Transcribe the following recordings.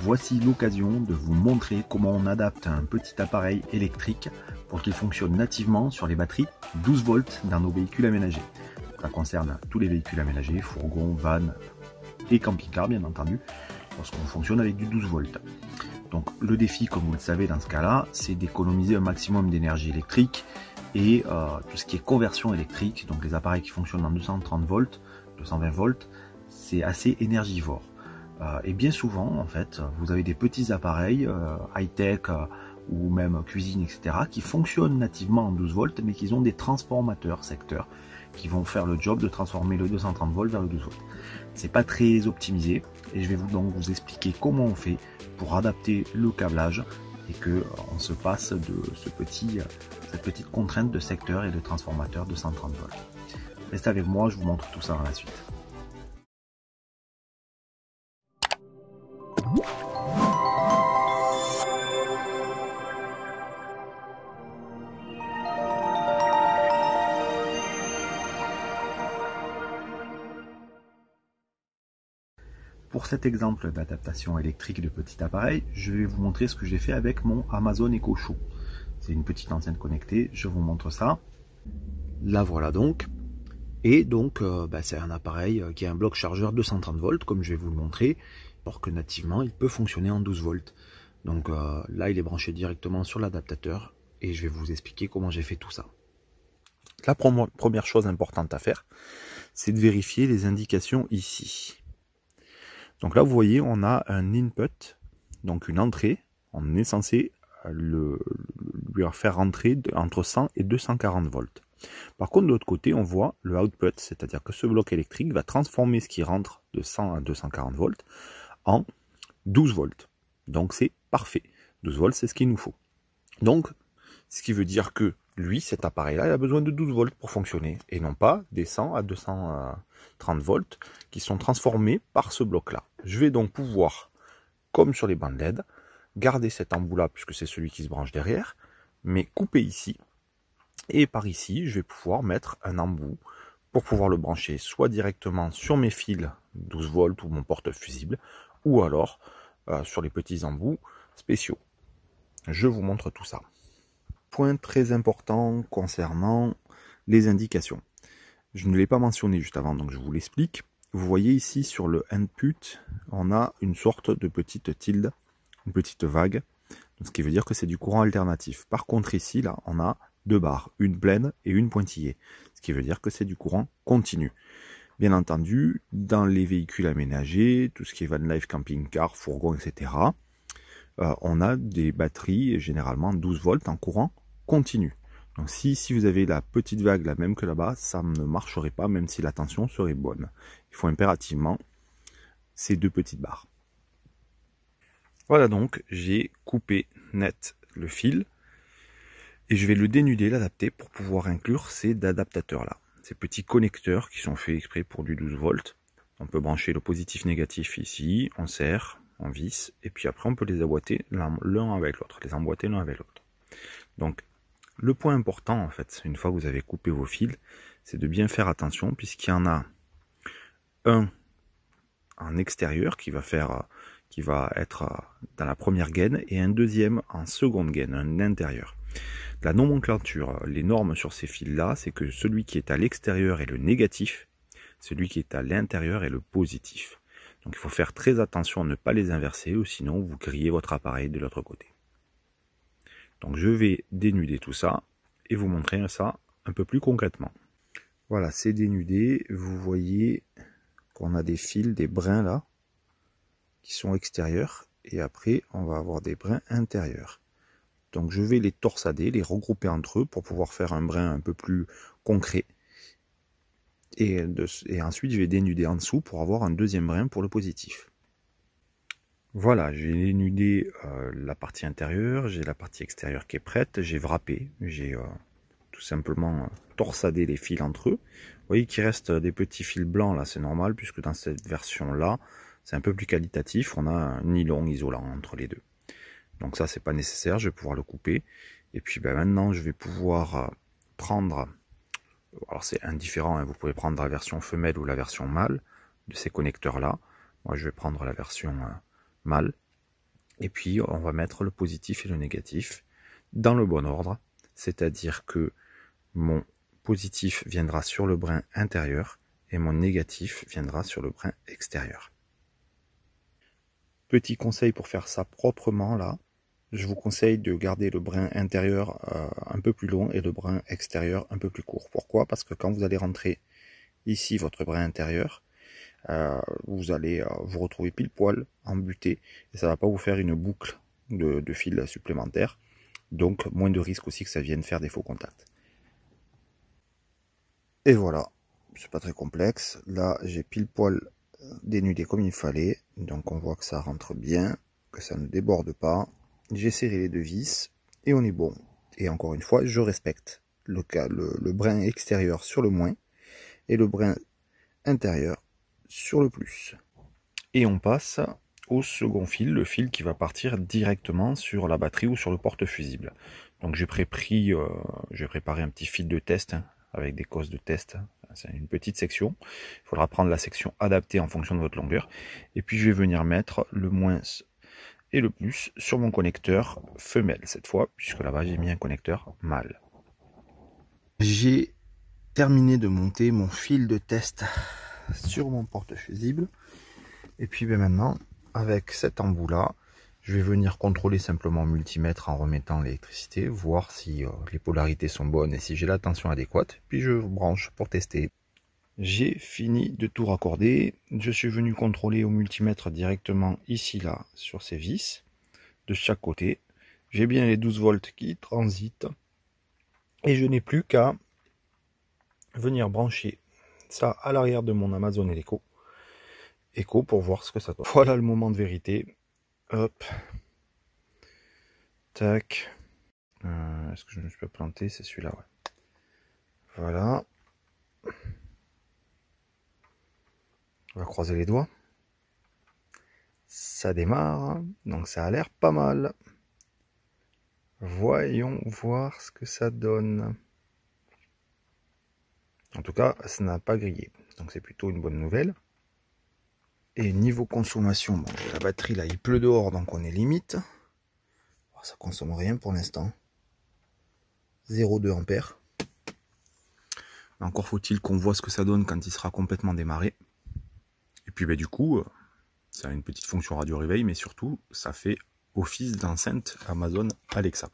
Voici l'occasion de vous montrer comment on adapte un petit appareil électrique pour qu'il fonctionne nativement sur les batteries 12 volts dans nos véhicules aménagés. Ça concerne tous les véhicules aménagés, fourgons, vannes et camping-cars bien entendu, lorsqu'on fonctionne avec du 12 volts. Donc le défi, comme vous le savez dans ce cas-là, c'est d'économiser un maximum d'énergie électrique et tout ce qui est conversion électrique, donc les appareils qui fonctionnent en 230 volts, 220 volts, c'est assez énergivore. Et bien souvent, en fait, vous avez des petits appareils high-tech ou même cuisine, etc., qui fonctionnent nativement en 12 volts, mais qui ont des transformateurs secteurs qui vont faire le job de transformer le 230 volts vers le 12 volts. C'est pas très optimisé, et je vais donc vous expliquer comment on fait pour adapter le câblage et que on se passe de cette petite contrainte de secteur et de transformateur de 130 volts. Restez avec moi, je vous montre tout ça dans la suite. Pour cet exemple d'adaptation électrique de petit appareil, je vais vous montrer ce que j'ai fait avec mon Amazon Echo Show. C'est une petite enceinte connectée, je vous montre ça. La voilà donc. Et donc, c'est un appareil qui a un bloc chargeur 230 volts, comme je vais vous le montrer, alors que nativement, il peut fonctionner en 12 volts. Donc là, il est branché directement sur l'adaptateur, et je vais vous expliquer comment j'ai fait tout ça. La première chose importante à faire, c'est de vérifier les indications ici. Donc là, vous voyez, on a un input, donc une entrée. On est censé lui faire rentrer entre 100 et 240 volts. Par contre, de l'autre côté, on voit le output, c'est-à-dire que ce bloc électrique va transformer ce qui rentre de 100 à 240 volts en 12 volts. Donc c'est parfait. 12 volts, c'est ce qu'il nous faut. Donc, ce qui veut dire que lui, cet appareil-là, il a besoin de 12 volts pour fonctionner, et non pas des 100 à 230 volts qui sont transformés par ce bloc-là. Je vais donc pouvoir, comme sur les bandes LED, garder cet embout-là, puisque c'est celui qui se branche derrière, mais couper ici, et par ici, je vais pouvoir mettre un embout pour pouvoir le brancher soit directement sur mes fils 12 volts ou mon porte-fusible, ou alors sur les petits embouts spéciaux. Je vous montre tout ça. Point très important concernant les indications. Je ne l'ai pas mentionné juste avant, donc je vous l'explique. Vous voyez ici sur le input, on a une sorte de petite tilde, une petite vague, ce qui veut dire que c'est du courant alternatif. Par contre ici, là, on a deux barres, une pleine et une pointillée, ce qui veut dire que c'est du courant continu. Bien entendu, dans les véhicules aménagés, tout ce qui est van life, camping-car, fourgon, etc., on a des batteries, généralement 12 volts en courant continu. Donc si vous avez la petite vague la même que là-bas, ça ne marcherait pas, même si la tension serait bonne. Il faut impérativement ces deux petites barres. Voilà donc, j'ai coupé net le fil, et je vais le dénuder, l'adapter pour pouvoir inclure ces adaptateurs-là. Ces petits connecteurs qui sont faits exprès pour du 12 volts. On peut brancher le positif-négatif ici, on serre, on visse, et puis après on peut les emboîter l'un avec l'autre, Donc, le point important, en fait, une fois que vous avez coupé vos fils, c'est de bien faire attention, puisqu'il y en a un en extérieur qui va être dans la première gaine, et un deuxième en seconde gaine, un intérieur. La nomenclature, les normes sur ces fils-là, c'est que celui qui est à l'extérieur est le négatif, celui qui est à l'intérieur est le positif. Donc il faut faire très attention à ne pas les inverser, ou sinon vous grillez votre appareil de l'autre côté. Donc je vais dénuder tout ça et vous montrer ça un peu plus concrètement. Voilà, c'est dénudé. Vous voyez qu'on a des fils, des brins là, qui sont extérieurs. Et après, on va avoir des brins intérieurs. Donc je vais les torsader, les regrouper entre eux pour pouvoir faire un brin un peu plus concret. Et ensuite, je vais dénuder en dessous pour avoir un deuxième brin pour le positif. Voilà, j'ai dénudé la partie intérieure, j'ai la partie extérieure qui est prête, j'ai wrappé, j'ai tout simplement torsadé les fils entre eux. Vous voyez qu'il reste des petits fils blancs là, c'est normal, puisque dans cette version là, c'est un peu plus qualitatif, on a un nylon isolant entre les deux. Donc ça, c'est pas nécessaire, je vais pouvoir le couper. Et puis maintenant, je vais pouvoir prendre, alors c'est indifférent, hein, vous pouvez prendre la version femelle ou la version mâle de ces connecteurs là. Moi, je vais prendre la version mâle. Et puis on va mettre le positif et le négatif dans le bon ordre, c'est-à-dire que mon positif viendra sur le brin intérieur et mon négatif viendra sur le brin extérieur. Petit conseil pour faire ça proprement là, je vous conseille de garder le brin intérieur un peu plus long et le brin extérieur un peu plus court. Pourquoi? Parce que quand vous allez rentrer ici votre brin intérieur, vous allez vous retrouver pile poil embuté et ça va pas vous faire une boucle de fil supplémentaire. Donc moins de risque aussi que ça vienne faire des faux contacts. Et voilà, c'est pas très complexe. Là j'ai pile poil dénudé comme il fallait, donc on voit que ça rentre bien, que ça ne déborde pas. J'ai serré les deux vis et on est bon. Et encore une fois, je respecte le brin extérieur sur le moins et le brin intérieur sur le plus. Et on passe au second fil, le fil qui va partir directement sur la batterie ou sur le porte-fusible. Donc j'ai préparé un petit fil de test avec des cosses de test. C'est une petite section. Il faudra prendre la section adaptée en fonction de votre longueur. Et puis je vais venir mettre le moins et le plus sur mon connecteur femelle cette fois, puisque là-bas j'ai mis un connecteur mâle. J'ai terminé de monter mon fil de test sur mon porte-fusible. Et puis maintenant, avec cet embout là, je vais venir contrôler simplement mon multimètre en remettant l'électricité, voir si les polarités sont bonnes et si j'ai la tension adéquate. Puis je branche pour tester. J'ai fini de tout raccorder. Je suis venu contrôler au multimètre directement ici là sur ces vis de chaque côté. J'ai bien les 12 volts qui transitent. Et je n'ai plus qu'à venir brancher ça à l'arrière de mon Amazon Echo pour voir ce que ça donne. Voilà le moment de vérité. Hop. Tac. Est-ce que je me suis pas planté? C'est celui-là, ouais. Voilà. On va croiser les doigts. Ça démarre. Donc ça a l'air pas mal. Voyons voir ce que ça donne. En tout cas, ça n'a pas grillé. Donc c'est plutôt une bonne nouvelle. Et niveau consommation, bon, la batterie là, il pleut dehors, donc on est limite. Ça consomme rien pour l'instant. 0,2 ampères. Encore faut-il qu'on voit ce que ça donne quand il sera complètement démarré. Et puis du coup, ça a une petite fonction radio réveil, mais surtout, ça fait office d'enceinte Amazon Alexa.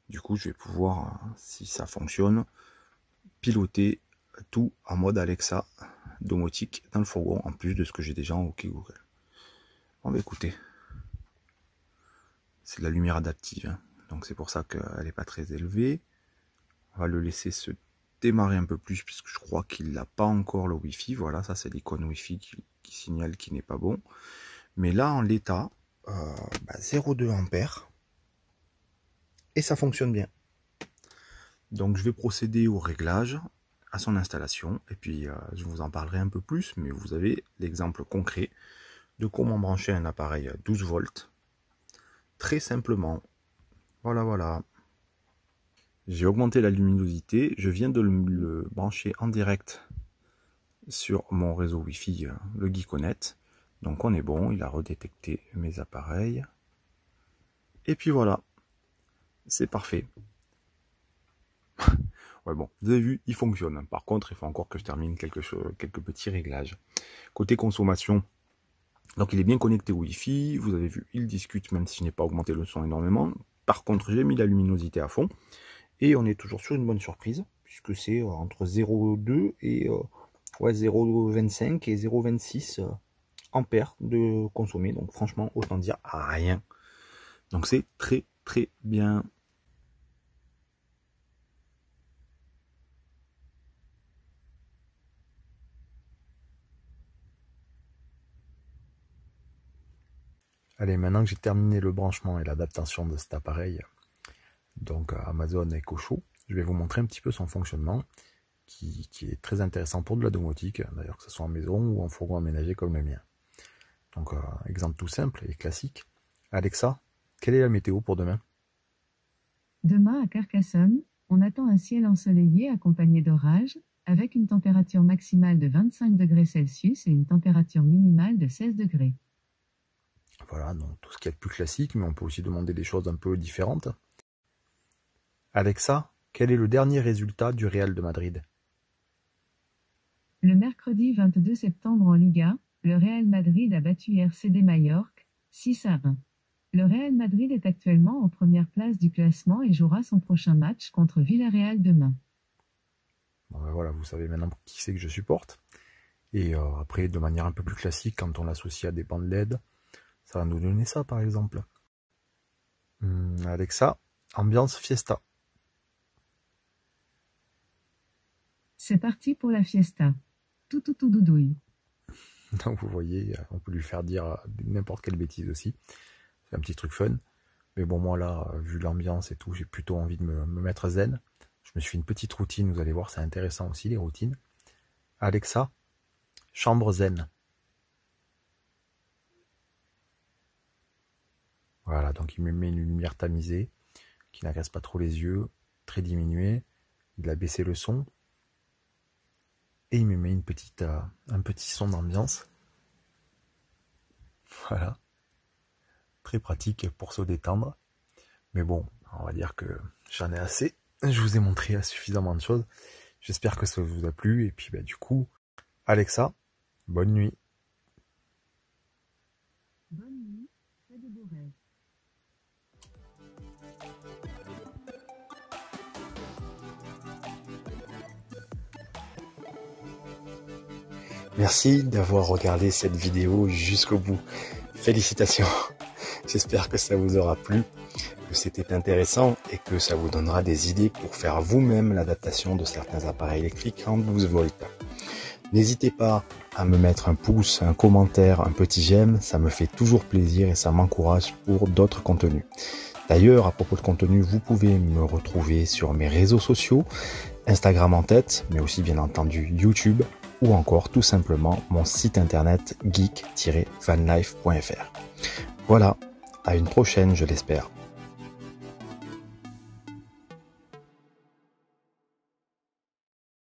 Du coup, je vais pouvoir, si ça fonctionne, piloter tout en mode Alexa domotique dans le fourgon, en plus de ce que j'ai déjà en OK Google. Bon bah écoutez, c'est de la lumière adaptive, hein. Donc c'est pour ça qu'elle n'est pas très élevée. On va le laisser se démarrer un peu plus, puisque je crois qu'il n'a pas encore le Wi-Fi. Voilà, ça c'est l'icône Wi-Fi qui signale qu'il n'est pas bon. Mais là, en l'état, 0,2 ampères. Et ça fonctionne bien. Donc je vais procéder au réglage, à son installation. Et puis je vous en parlerai un peu plus, mais vous avez l'exemple concret de comment brancher un appareil 12 volts. Très simplement. Voilà, voilà. J'ai augmenté la luminosité. Je viens de le brancher en direct sur mon réseau Wi-Fi, le Geekonet. Donc on est bon, il a redétecté mes appareils. Et puis voilà, c'est parfait. Ouais bon, vous avez vu, il fonctionne. Par contre, il faut encore que je termine quelques petits réglages. Côté consommation, donc il est bien connecté au Wi-Fi. Vous avez vu, il discute même si je n'ai pas augmenté le son énormément. Par contre, j'ai mis la luminosité à fond. Et on est toujours sur une bonne surprise, puisque c'est entre 0,2 et 0,25 et 0,26 ampères de consommé. Donc franchement, autant dire rien. Donc c'est très très bien. Allez, maintenant que j'ai terminé le branchement et l'adaptation de cet appareil, donc Amazon Echo Show, je vais vous montrer un petit peu son fonctionnement, qui est très intéressant pour de la domotique, d'ailleurs que ce soit en maison ou en fourgon aménagé comme le mien. Donc exemple tout simple et classique. Alexa, quelle est la météo pour demain? Demain à Carcassonne, on attend un ciel ensoleillé accompagné d'orage, avec une température maximale de 25 degrés Celsius et une température minimale de 16 degrés. Voilà, donc tout ce qui est plus classique, mais on peut aussi demander des choses un peu différentes. Alexa, quel est le dernier résultat du Real de Madrid? Le mercredi 22 septembre en Liga, le Real Madrid a battu RCD Majorque, 6-1. Le Real Madrid est actuellement en première place du classement et jouera son prochain match contre Villarreal demain. Bon ben voilà, vous savez maintenant qui c'est que je supporte. Et après, de manière un peu plus classique, quand on l'associe à des bandes LED, ça va nous donner ça par exemple. Alexa, ambiance fiesta. C'est parti pour la fiesta. Tout doudouille. Donc vous voyez, on peut lui faire dire n'importe quelle bêtise aussi. C'est un petit truc fun. Mais bon, moi là, vu l'ambiance et tout, j'ai plutôt envie de me mettre zen. Je me suis fait une petite routine, vous allez voir, c'est intéressant aussi les routines. Alexa, chambre zen. Voilà, donc il me met une lumière tamisée, qui n'agresse pas trop les yeux, très diminuée. Il a baissé le son. Et il me met un petit son d'ambiance. Voilà. Très pratique pour se détendre. Mais bon, on va dire que j'en ai assez. Je vous ai montré suffisamment de choses. J'espère que ça vous a plu. Et puis du coup, Alexa, bonne nuit. Bonne nuit, fais de beaux rêves. Merci d'avoir regardé cette vidéo jusqu'au bout. Félicitations. J'espère que ça vous aura plu, que c'était intéressant et que ça vous donnera des idées pour faire vous-même l'adaptation de certains appareils électriques en 12 volts. N'hésitez pas à me mettre un pouce, un commentaire, un petit j'aime, ça me fait toujours plaisir et ça m'encourage pour d'autres contenus. D'ailleurs, à propos de contenu, vous pouvez me retrouver sur mes réseaux sociaux, Instagram en tête, mais aussi bien entendu YouTube, ou encore tout simplement mon site internet geek-vanlife.fr. Voilà, à une prochaine je l'espère.